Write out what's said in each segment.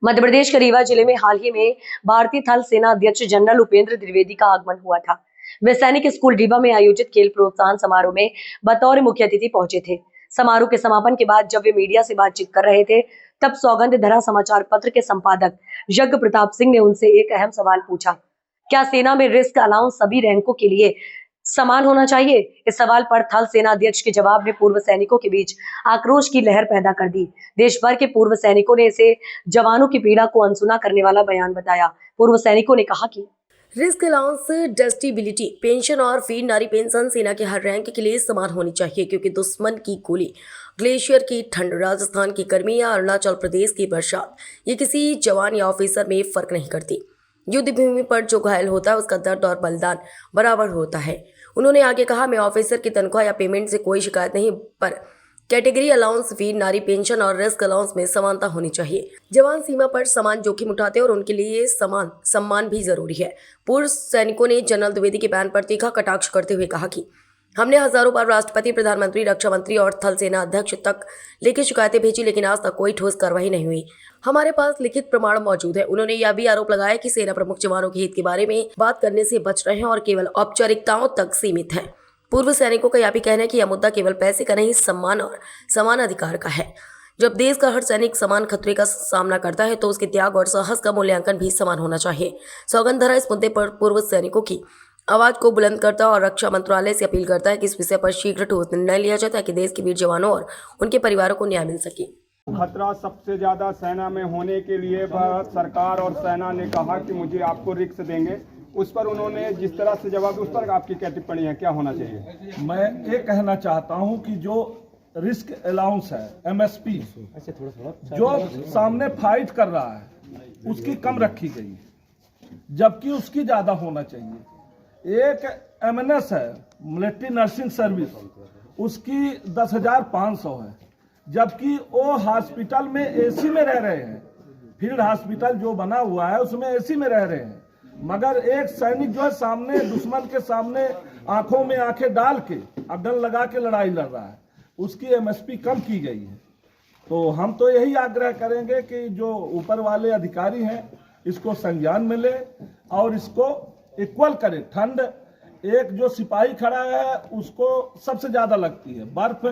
मध्य प्रदेश के रीवा जिले में हाल ही में भारतीय थल सेना अध्यक्ष जनरल उपेंद्र द्विवेदी का आगमन हुआ था। वे सैनिक स्कूल रीवा में आयोजित खेल प्रोत्साहन समारोह में बतौर मुख्य अतिथि पहुंचे थे। समारोह के समापन के बाद जब वे मीडिया से बातचीत कर रहे थे, तब सौगंध धरा समाचार पत्र के संपादक यज्ञ प्रताप सिंह ने उनसे एक अहम सवाल पूछा। क्या सेना में रिस्क अलाउंस सभी रैंकों के लिए समान होना चाहिए? इस सवाल पर थल सेना अध्यक्ष के जवाब ने पूर्व सैनिकों के बीच आक्रोश की लहर पैदा कर दी। देश भर के पूर्व सैनिकों ने इसे जवानों की पीड़ा को अनसुना करने वाला बयान बताया। पूर्व सैनिकों ने कहा कि रिस्क अलाउंस, डिसेबिलिटी पेंशन और वीर नारी पेंशन सेना के हर रैंक के लिए समान होनी चाहिए, क्योंकि दुश्मन की गोली, ग्लेशियर की ठंड, राजस्थान की गर्मी या अरुणाचल प्रदेश की बरसात, ये किसी जवान या ऑफिसर में फर्क नहीं करती। युद्ध भूमि पर जो घायल होता है उसका दर्द और बलिदान बराबर होता है। उन्होंने आगे कहा, मैं ऑफिसर की तनख्वाह या पेमेंट से कोई शिकायत नहीं, पर कैटेगरी अलाउंस, वीर नारी पेंशन और रिस्क अलाउंस में समानता होनी चाहिए। जवान सीमा पर समान जोखिम उठाते हैं और उनके लिए समान सम्मान भी जरूरी है। पूर्व सैनिकों ने जनरल द्विवेदी के बयान पर तीखा कटाक्ष करते हुए कहा कि हमने हजारों बार राष्ट्रपति, प्रधानमंत्री, रक्षा मंत्री और थल सेना अध्यक्ष तक लिखित शिकायतें भेजी, लेकिन आज तक कोई ठोस कार्रवाई नहीं हुई। हमारे पास लिखित प्रमाण मौजूद है। उन्होंने यह भी आरोप लगाया कि सेना प्रमुख जवानों के हित के बारे में बात करने से बच रहे हैं और केवल औपचारिकताओं तक सीमित है। पूर्व सैनिकों का यह भी कहना है कि यह मुद्दा केवल पैसे का नहीं, सम्मान और समान अधिकार का है। जब देश का हर सैनिक समान खतरे का सामना करता है तो उसके त्याग और साहस का मूल्यांकन भी समान होना चाहिए। सौगंध धरा इस मुद्दे पर पूर्व सैनिकों की आवाज को बुलंद करता है और रक्षा मंत्रालय से अपील करता है कि इस विषय पर शीघ्र ठोस निर्णय लिया जाए, ताकि देश के वीर जवानों और उनके परिवारों को न्याय मिल सके। खतरा सबसे ज्यादा सेना में होने के लिए भारत सरकार और सेना ने कहा कि मुझे आपको रिस्क देंगे। उस पर उन्होंने जिस तरह से जवाब, उस पर आपकी क्या टिप्पणी है, क्या होना चाहिए? मैं ये कहना चाहता हूं कि जो रिस्क अलाउंस है, एमएसपी, जो सामने फाइट कर रहा है उसकी कम रखी गई है, जबकि उसकी ज्यादा होना चाहिए। एक एमएनएस है, मिलिट्री नर्सिंग सर्विस, उसकी 10,500 है, जबकि वो हॉस्पिटल में एसी में रह रहे हैं। फील्ड हॉस्पिटल जो बना हुआ है उसमें एसी में रह रहे हैं, मगर एक सैनिक जो है सामने दुश्मन के सामने आंखों में आंखें डाल के गन लगा के लड़ाई लड़ रहा है, उसकी एमएसपी कम की गई है। तो हम तो यही आग्रह करेंगे कि जो ऊपर वाले अधिकारी हैं इसको संज्ञान में ले और इसको इक्वल करे। ठंड एक जो सिपाही खड़ा है उसको सबसे ज्यादा लगती है। बर्फ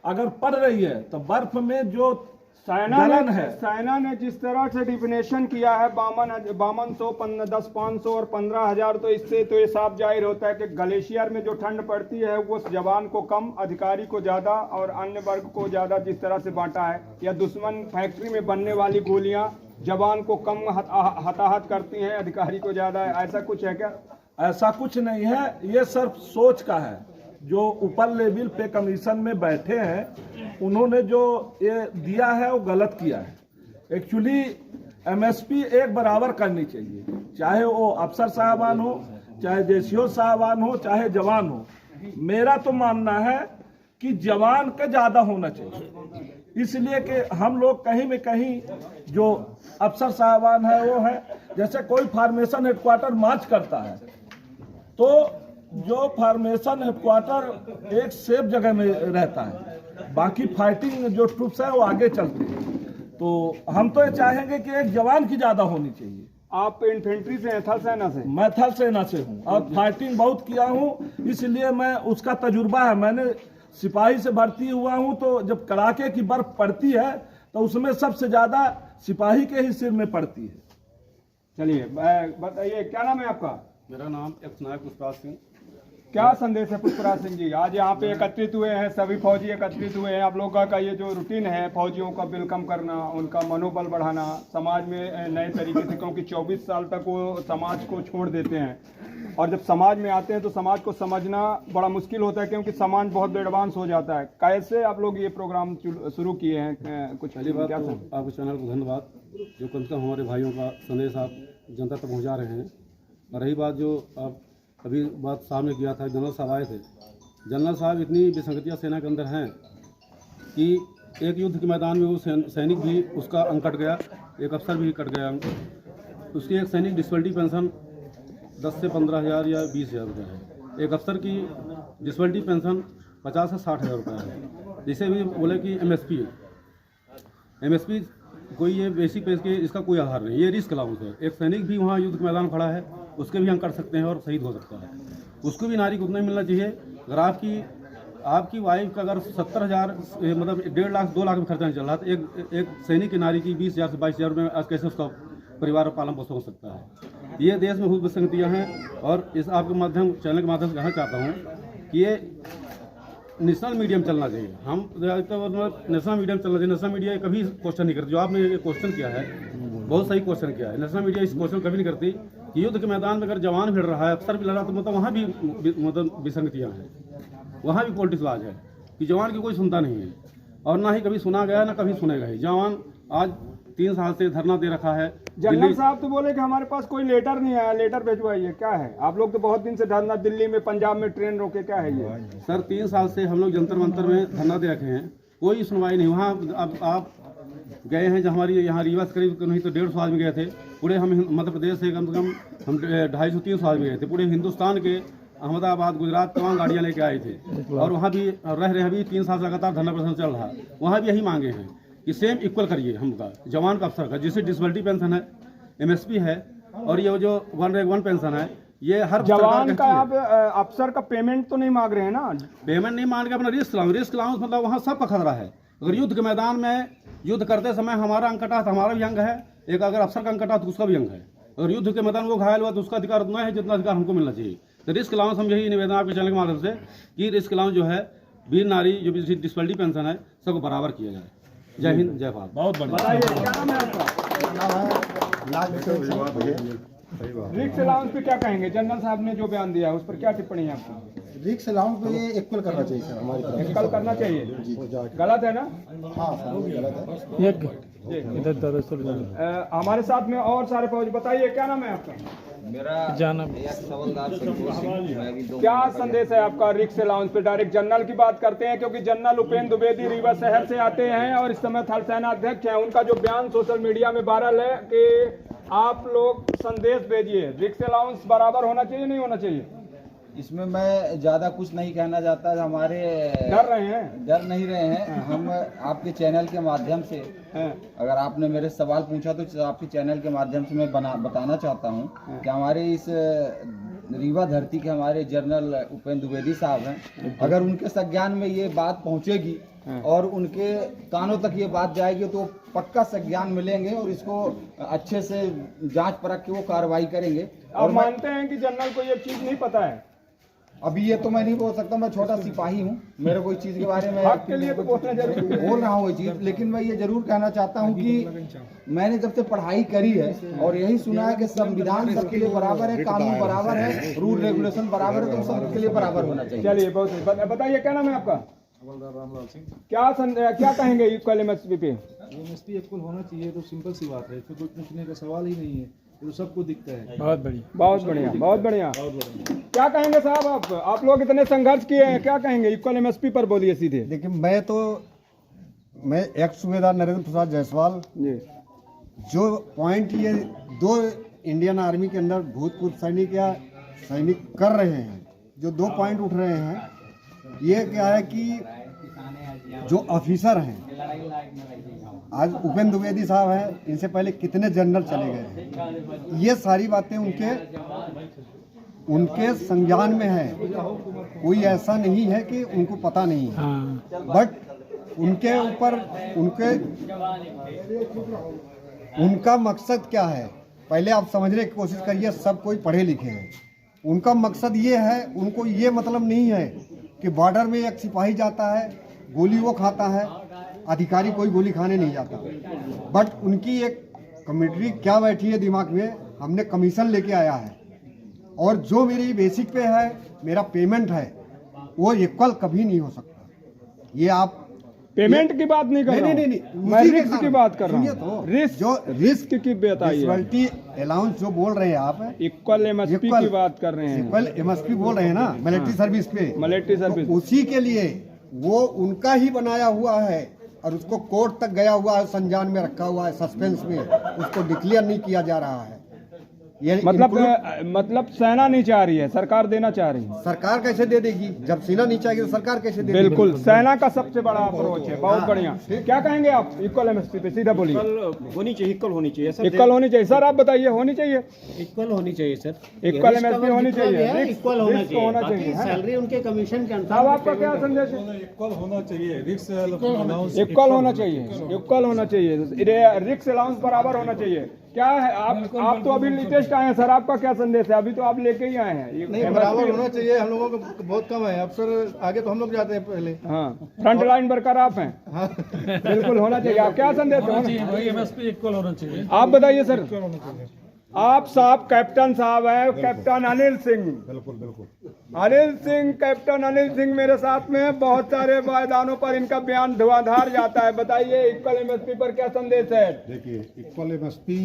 अगर पड़ रही है तो बर्फ में जो सेना ने जिस तरह से डिफिनेशन किया है 5200, 10,500 और 15,000, तो इससे तो ये साफ जाहिर होता है कि ग्लेशियर में जो ठंड पड़ती है वो जवान को कम, अधिकारी को ज्यादा और अन्य वर्ग को ज्यादा जिस तरह से बांटा है, या दुश्मन फैक्ट्री में बनने वाली गोलियां जवान को कम हताहत करती हैं, अधिकारी को ज्यादा है। ऐसा कुछ है क्या? ऐसा कुछ नहीं है, ये सिर्फ सोच का है। जो ऊपर लेवल पे कमीशन में बैठे हैं उन्होंने जो ये दिया है वो गलत किया है। एक्चुअली एमएसपी एक बराबर करनी चाहिए, चाहे वो अफसर साहबान हो, चाहे जेसीओ साहबान हो, चाहे जवान हो। मेरा तो मानना है कि जवान का ज्यादा होना चाहिए, इसलिए कि हम लोग कहीं में कहीं जो अफसर साहबान है वो है, जैसे कोई फार्मेशन हेडक्वार्टर मार्च करता है तो जो फार्मेशन हेडक्वार्टर एक सेफ जगह में रहता है, बाकी फाइटिंग जो ट्रूप्स है वो आगे चलते हैं। तो हम तो ये चाहेंगे कि एक जवान की ज्यादा होनी चाहिए। आप इन्फेंट्री से हैं, थल सेना से? मैं थल सेना से हूँ और फाइटिंग बहुत किया हूँ, इसलिए मैं उसका तजुर्बा है। मैंने सिपाही से भर्ती हुआ हूँ, तो जब कड़ाके की बर्फ पड़ती है तो उसमें सबसे ज्यादा सिपाही के ही सिर में पड़ती है। चलिए बताइए, क्या नाम है आपका? मेरा नाम एक्स नायक पुष्पराज सिंह। क्या संदेश है पुष्पराज सिंह जी? आज यहाँ पे एकत्रित हुए हैं, सभी फौजी एकत्रित हुए हैं। आप लोगों का ये जो रूटीन है, फौजियों का वेलकम करना, उनका मनोबल बढ़ाना, समाज में नए तरीके से, क्योंकि 24 साल तक वो समाज को छोड़ देते हैं और जब समाज में आते हैं तो समाज को समझना बड़ा मुश्किल होता है, क्योंकि समाज बहुत एडवांस हो जाता है। कैसे आप लोग ये प्रोग्राम शुरू किए हैं? कुछ पहली बात तो आपके चैनल को धन्यवाद, जो कम से कम हमारे भाइयों का संदेश आप जनता तक पहुँचा रहे हैं। और रही बात जो आप अभी बात सामने किया था, जनरल साहब आए थे। जनरल साहब इतनी विसंगतियाँ सेना के अंदर हैं कि एक युद्ध के मैदान में वो सैनिक भी उसका अंक कट गया, एक अफसर भी कट गया अंक। उसकी एक सैनिक डिसेबिलिटी पेंशन 10 से 15,000 या 20,000 रुपये है। एक अफसर की डिसेबिलिटी पेंशन 50 से 60,000 रुपये है। जिसे भी बोले कि एमएसपी कोई ये बेसिक पे इसका कोई आधार नहीं, ये रिस्क अलाउंस है। एक सैनिक भी वहाँ युद्ध के मैदान खड़ा है, उसके भी अंक कर सकते हैं और शहीद हो सकता है, उसको भी नारी को उतना ही मिलना चाहिए। अगर आपकी वाइफ का अगर 70,000 मतलब 1.5 लाख 2 लाख में खर्चा नहीं चल रहा, तो एक सैनिक की नारी की 20,000 से 22,000 में आज कैसे उसका परिवार पालन पोषण हो सकता है। ये देश में बहुत विसंगतियाँ हैं और इस आपके माध्यम चैनल के माध्यम से कहना चाहता हूँ कि ये नेशनल मीडियम चलना चाहिए। हम नेशनल मीडियम चलना चाहिए। नेशनल मीडिया कभी क्वेश्चन नहीं करती। जो आपने ये क्वेश्चन किया है बहुत सही क्वेश्चन किया है। नेशनल मीडिया इस क्वेश्चन कभी नहीं करती कि युद्ध के मैदान में अगर जवान भिड़ रहा है, अफसर भी लड़ रहा है, तो मतलब वहाँ भी मतलब विसंगतियाँ हैं, वहाँ भी पॉलिटिक्स राज है कि जवान की कोई सुनता नहीं है और ना ही कभी सुना गया ना कभी सुनेगा ही। जवान आज 3 साल से धरना दे रखा है। जनरल साहब तो बोले कि हमारे पास कोई लेटर नहीं आया, लेटर भिजवाइए। क्या है, आप लोग तो बहुत दिन से धरना, दिल्ली में पंजाब में ट्रेन रोके, क्या है ये? सर 3 साल से हम लोग जंतर मंतर में धरना दे रखे हैं, कोई सुनवाई नहीं। वहाँ अब आप गए हैं, जो हमारी यहाँ रीवा से करीब नहीं तो 150 आदमी गए थे। पूरे हम मध्य प्रदेश से कम से कम हम 250-300 आदमी गए थे। पूरे हिंदुस्तान के अहमदाबाद, गुजरात तमाम गाड़ियाँ लेके आए थे और वहाँ भी रह रहे अभी 3 साल से लगातार धरना प्रदर्शन चल रहा। वहाँ भी यही मांगे हैं कि सेम इक्वल करिए हमका, जवान का अफसर का, जिससे डिसेबिलिटी पेंशन है, MSP है और ये जो 1 रैंक 1 पेंशन है, ये हर जवान का आप अफसर का पेमेंट तो नहीं मांग रहे हैं ना? पेमेंट नहीं मांग के अपना रिस्क अलाउंस मतलब वहाँ सबका खतरा है। अगर युद्ध के मैदान में युद्ध करते समय हमारा अंक कटा तो हमारा भी अंग है, एक अगर अफसर का अंक कटा तो उसका भी अंग है। अगर युद्ध के मैदान वो घायल हुआ तो उसका अधिकार उतना है जितना अधिकार हमको मिलना चाहिए। तो रिस्क अलाउंस हम यही निवेदन आपके चैनल के माध्यम से कि रिस्क अलाउंस जो है वीर नारी जो भी डिसेबिलिटी पेंशन है सबको बराबर किया जाए। जय हिंद, जय भारत। बहुत बढ़िया। बताइए क्या नाम है आपका? रिस्क अलाउंस पे क्या कहेंगे? जनरल साहब ने जो बयान दिया है उस पर क्या टिप्पणी है आपकी? रिक्स अलाउंस पे ये इक्वल करना चाहिए सर, हमारी तरफ से। इक्वल करना चाहिए, गलत है ना? हाँ सर, वो भी गलत है। हमारे साथ में और सारे फौज, बताइए क्या नाम है आपका? मेरा एक सवालदार संतोष सिंह, मैं भी 2 क्या संदेश है आपका रिक्स अलाउंस पे? डायरेक्ट जनरल की बात करते हैं क्योंकि जनरल उपेंद्र द्विवेदी रीवा शहर से आते हैं और इस समय थल सेना अध्यक्ष हैं। उनका जो बयान सोशल मीडिया में वायरल है कि आप लोग संदेश भेजिए, रिक्स अलाउंस बराबर होना चाहिए, नहीं होना चाहिए? इसमें मैं ज्यादा कुछ नहीं कहना चाहता। हमारे डर रहे हैं? डर नहीं रहे हैं हम। आपके चैनल के माध्यम से अगर आपने मेरे सवाल पूछा तो आपके चैनल के माध्यम से मैं बताना चाहता हूं कि हमारे इस रीवा धरती के हमारे जनरल उपेंद्र द्विवेदी साहब हैं। अगर उनके संज्ञान में ये बात पहुंचेगी और उनके कानों तक ये बात जाएगी तो पक्का संज्ञान मिलेंगे और इसको अच्छे से जांच परख के वो कार्रवाई करेंगे। और मानते हैं कि जनरल को ये चीज नहीं पता है? अभी ये तो मैं नहीं बोल सकता, मैं छोटा सिपाही हूँ, मेरे कोई चीज के बारे में हक के लिए तो बोलना जरूरी है। बोल रहा हूँ ये चीज, लेकिन मैं ये जरूर कहना चाहता हूँ कि मैंने जब से पढ़ाई करी है और यही सुना है कि संविधान सबके लिए बराबर है, कानून बराबर है, रूल रेगुलेशन बराबर है, तो सबके लिए बराबर होना चाहिए। चलिए बहुत सही। बताइए क्या नाम है आपका? क्या कहेंगे इक्वल MSP पे? MSP इक्वल होना चाहिए तो सिंपल सी बात है, इसमें कोई पूछने का सवाल ही नहीं है, तो सबको दिखता है। बहुत बढ़िया, बहुत बढ़िया, बहुत बढ़िया। क्या कहेंगे साहब, आप लोग इतने संघर्ष किए हैं, क्या कहेंगे इक्वल MSP पर? बोलिए सीधे। देखिए मैं एक्स सूबेदार नरेंद्र प्रसाद जायसवाल जी, जो पॉइंट ये 2 इंडियन आर्मी के अंदर भूतपूर्व सैनिक या सैनिक कर रहे हैं, जो 2 पॉइंट उठ रहे हैं, ये क्या है कि जो ऑफिसर हैं, आज उपेंद्र द्विवेदी साहब हैं, इनसे पहले कितने जनरल चले गए हैं, ये सारी बातें उनके संज्ञान में है। कोई ऐसा नहीं है कि उनको पता नहीं है, बट उनके ऊपर उनका मकसद क्या है, पहले आप समझने की कोशिश करिए। सब कोई पढ़े लिखे हैं, उनका मकसद ये है, उनको ये मतलब नहीं है कि बॉर्डर में एक सिपाही जाता है, गोली वो खाता है, अधिकारी कोई गोली खाने नहीं जाता। बट उनकी एक कमेटी क्या बैठी है दिमाग में, हमने कमीशन लेके आया है और जो मेरी बेसिक पे है, मेरा पेमेंट है, वो इक्वल कभी नहीं हो सकता। ये आप पेमेंट की बात नहीं कर रहा हूं, मैं रिस्क की बात कर रहा हूँ। रिस्क की बताइए। डिसेबिलिटी अलाउंस जो बोल रहे हैं आप, इक्वल MSP की बात कर रहे हैं। इक्वल MSP बोल रहे हैं ना, मिलिट्री सर्विस पे, मिलिट्री सर्विस, तो उसी के लिए वो उनका ही बनाया हुआ है और उसको कोर्ट तक गया हुआ है, संज्ञान में रखा हुआ है, सस्पेंस में, उसको डिक्लेयर नहीं किया जा रहा है। ये मतलब सेना नहीं चाह रही है, सरकार देना चाह रही है। सरकार कैसे दे देगी? जब सेना नहीं चाहेगी तो सरकार कैसे दे देगी? बिल्कुल, सेना का सबसे बड़ा अप्रोच है। बहुत बढ़िया। क्या कहेंगे आप इक्वल एमएसपी पे? सीधा बोलिए। होनी चाहिए, इक्वल होनी चाहिए सर। इक्वल होनी चाहिए सर, आप बताइए। होनी चाहिए, इक्वल होनी चाहिए सर। इक्वल एमएसपी होनी चाहिए, इक्वल होना चाहिए। सैलरी उनके कमीशन के अनुसार। साहब आपका क्या संदेश है? इक्वल होना चाहिए, रिस्क इक्वल होना चाहिए, इक्वल होना चाहिए, रिस्क अलाउंस बराबर होना चाहिए। क्या है आप तो अभी लेटेस्ट आए हैं सर, आपका क्या संदेश है? अभी तो आप लेके ही आए हैं। नहीं, बराबर होना चाहिए। हम लोगों को बहुत कम है अफसर, आगे तो हम लोग जाते हैं पहले। हाँ, फ्रंट लाइन वर्कर आप हैं। हाँ। बिल्कुल होना चाहिए। आप क्या संदेश है? एमएसपी इक्वल होना चाहिए। आप बताइए सर। आप साहब कैप्टन साहब हैं, कैप्टन अनिल सिंह। बिल्कुल बिल्कुल। अनिल सिंह, कैप्टन अनिल सिंह मेरे साथ में हैं। बहुत सारे मैदानों पर इनका बयान धुआंधार जाता है। बताइए इक्वल एमएसपी पर क्या संदेश है? देखिए, इक्वल एमएसपी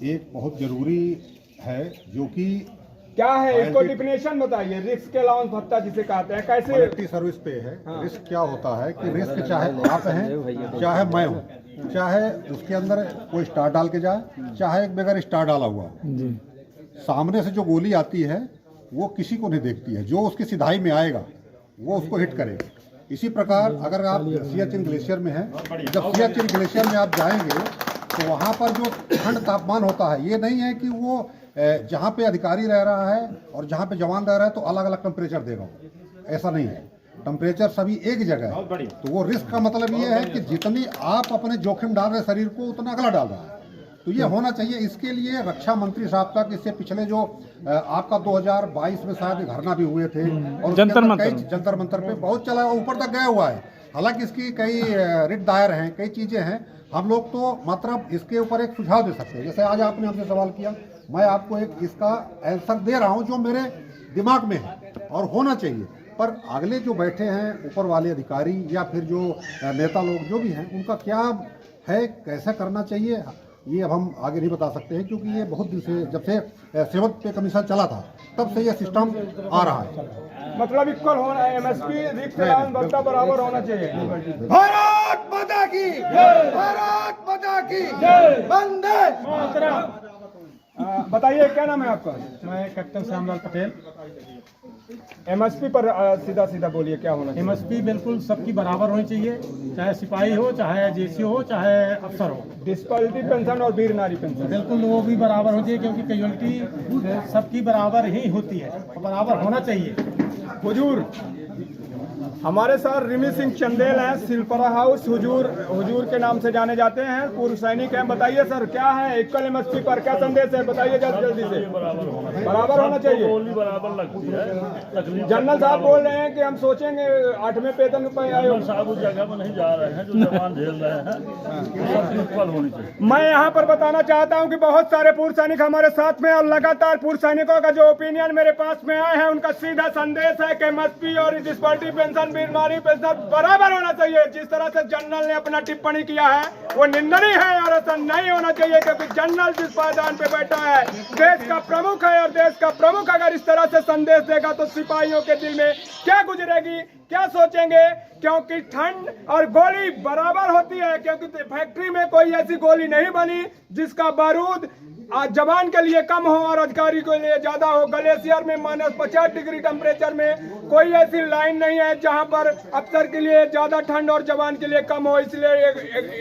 एक बहुत जरूरी है, जो कि क्या है इसको डिफिनेशन बताइए। रिस्क अलाउंस भत्ता जिसे कहते हैं, कैसे? क्वालिटी सर्विस पे है। रिस्क क्या होता है कि रिस्क चाहे आप हैं, चाहे मैं हूँ, चाहे उसके अंदर कोई स्टार डाल के जाए, चाहे एक बगैर स्टार डाला हुआ, सामने से जो गोली आती है वो किसी को नहीं देखती है। जो उसकी सिधाई में आएगा वो उसको हिट करेगा। इसी प्रकार अगर आप सियाचिन ग्लेशियर में हैं, जब सियाचिन ग्लेशियर में आप जाएंगे तो वहाँ पर जो ठंड तापमान होता है, ये नहीं है कि वो जहाँ पे अधिकारी रह रहा है और जहाँ पे जवान रह रहा है तो अलग अलग टेम्परेचर देगा। ऐसा नहीं है, टेम्परेचर सभी एक जगह है। तो वो रिस्क का मतलब ये है कि जितनी आप अपने जोखिम डाल रहे शरीर को, उतना अगला डाल रहा है। तो ये होना चाहिए। इसके लिए रक्षा मंत्री साहब तक, इससे पिछले जो आपका 2022 में शायद धरना भी हुए थे और जंतर मंतर पे बहुत चला, ऊपर तक गया हुआ है। हालांकि इसकी कई रिट दायर हैं, कई चीज़ें हैं। हम लोग तो मतलब इसके ऊपर एक सुझाव दे सकते हैं। जैसे आज आपने हमसे सवाल किया, मैं आपको एक इसका आंसर दे रहा हूँ जो मेरे दिमाग में है और होना चाहिए। पर अगले जो बैठे हैं ऊपर वाले अधिकारी या फिर जो नेता लोग जो भी हैं, उनका क्या है, कैसा करना चाहिए, ये अब हम आगे नहीं बता सकते हैं, क्योंकि ये बहुत दिन से, जब से 7th पे कमीशन चला था तब से ये सिस्टम आ रहा है। मतलब इक्वल होना है, एमएसपी रिस्क अलाउंस भत्ता बराबर होना चाहिए। भारत माता की जय, भारत माता की जय, वंदे मातरम। बताइए क्या नाम है आपका? मैं कैप्टन श्यामलाल पटेल। एमएसपी पर सीधा सीधा बोलिए, क्या होना चाहिए? एमएसपी बिल्कुल सबकी बराबर होनी चाहिए, चाहे सिपाही हो, चाहे जेसी हो, चाहे अफसर हो। डिस्पैरिटी पेंशन और वीर नारी पेंशन बिल्कुल वो भी बराबर होनी चाहिए, क्योंकि कैजुअलिटी सबकी बराबर ही होती है, बराबर होना चाहिए। हुजूर, हमारे साथ रिमी सिंह चंदेल हैं, सिलपरा हाउस हुजूर के नाम से जाने जाते हैं, पूर्व सैनिक हैं। बताइए सर, क्या है इक्वल एमएसपी पर क्या संदेश है? बताइए जल्दी से। बराबर होना चाहिए, बराबर लगती है। जनरल साहब बोल रहे हैं कि हम सोचेंगे 8वें वेतन पर आयोग साहब उस जगह पर नहीं जा रहे हैं जो जवान झेल रहे हैं, इक्वल होनी चाहिए। मैं यहाँ पर बताना चाहता हूँ कि बहुत सारे पूर्व सैनिक हमारे साथ में, और लगातार पूर्व सैनिकों का जो ओपिनियन मेरे पास में आए हैं, उनका सीधा संदेश है कि एमएसपी और डिस्पैरिटी पेंशन, बीमारी पेंशन बराबर होना चाहिए। जिस तरह से जनरल ने अपना टिप्पणी किया है वो निंदनीय है और ऐसा नहीं होना चाहिए, क्योंकि जनरल जिस पायदान पे बैठा है देश का प्रमुख है, और देश का प्रमुख अगर इस तरह से संदेश देगा तो सिपाहियों के दिल में क्या गुजरेगी, क्या सोचेंगे? क्योंकि ठंड और गोली बराबर होती है, क्योंकि फैक्ट्री में कोई ऐसी गोली नहीं बनी जिसका बारूद जवान के लिए कम हो और अधिकारी के लिए ज्यादा हो। ग्लेशियर में -50 डिग्री टेम्परेचर में कोई ऐसी लाइन नहीं है जहां पर अफसर के लिए ज्यादा ठंड और जवान के लिए कम हो। इसलिए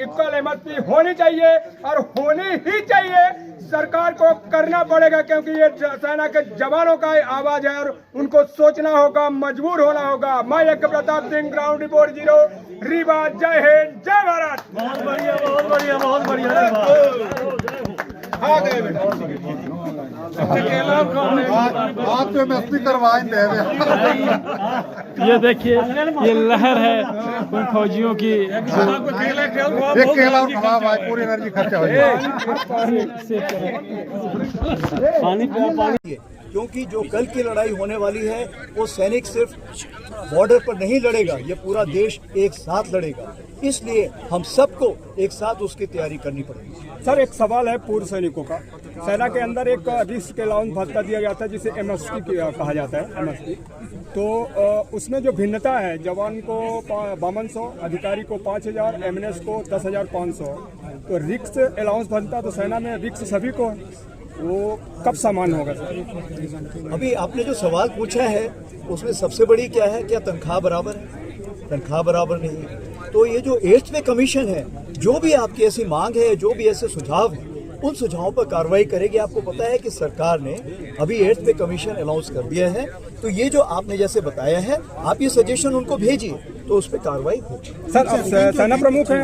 इक्वल एमएसपी होनी चाहिए और होनी ही चाहिए। सरकार को करना पड़ेगा, क्योंकि ये सेना के जवानों का आवाज है और उनको सोचना होगा, मजबूर होना होगा। मैं यज्ञ प्रताप सिंह, ग्राउंड रिपोर्ट 0 रीवा। जय हिंद, जय भारत। बहुत बढ़िया, बहुत बढ़िया, बहुत बढ़िया। आ गए बेटा, आप तो एमएसपी करवाएंगे। ये देखिए, ये लहर है उन फौजियों की। एक केला और खवा भाई, पूरी एनर्जी खर्चा हो पानी, क्योंकि जो कल की लड़ाई होने वाली है वो सैनिक सिर्फ बॉर्डर पर नहीं लड़ेगा, ये पूरा देश एक साथ लड़ेगा। इसलिए हम सबको एक साथ उसकी तैयारी करनी पड़ेगी। सर, एक सवाल है पूर्व सैनिकों का। सेना के अंदर एक रिस्क अलाउंस भत्ता दिया जाता है जिसे एमएसपी कहा जाता है, एमएसपी। तो उसमें जो भिन्नता है, जवान को 5200, अधिकारी को 5000, एमएनएस को 10,500। तो रिस्क अलाउंस भत्ता तो सेना में रिस्क सभी को है, वो कब सामान होगा सर? अभी आपने जो सवाल पूछा है उसमें सबसे बड़ी क्या है, क्या तनख्वाह बराबर है? तनख्वाह बराबर नहीं है। तो ये जो 8th पे कमीशन है, जो भी आपकी ऐसी मांग है, जो भी ऐसे सुझाव है, उन सुझावों पर कार्रवाई करेगी। आपको पता है कि सरकार ने अभी 8th पे कमीशन अनाउंस कर दिया है, तो ये जो आपने जैसे बताया है, आप ये सजेशन उनको भेजिए तो उस पर कार्रवाई होगी। सर, आप सेना प्रमुख हैं।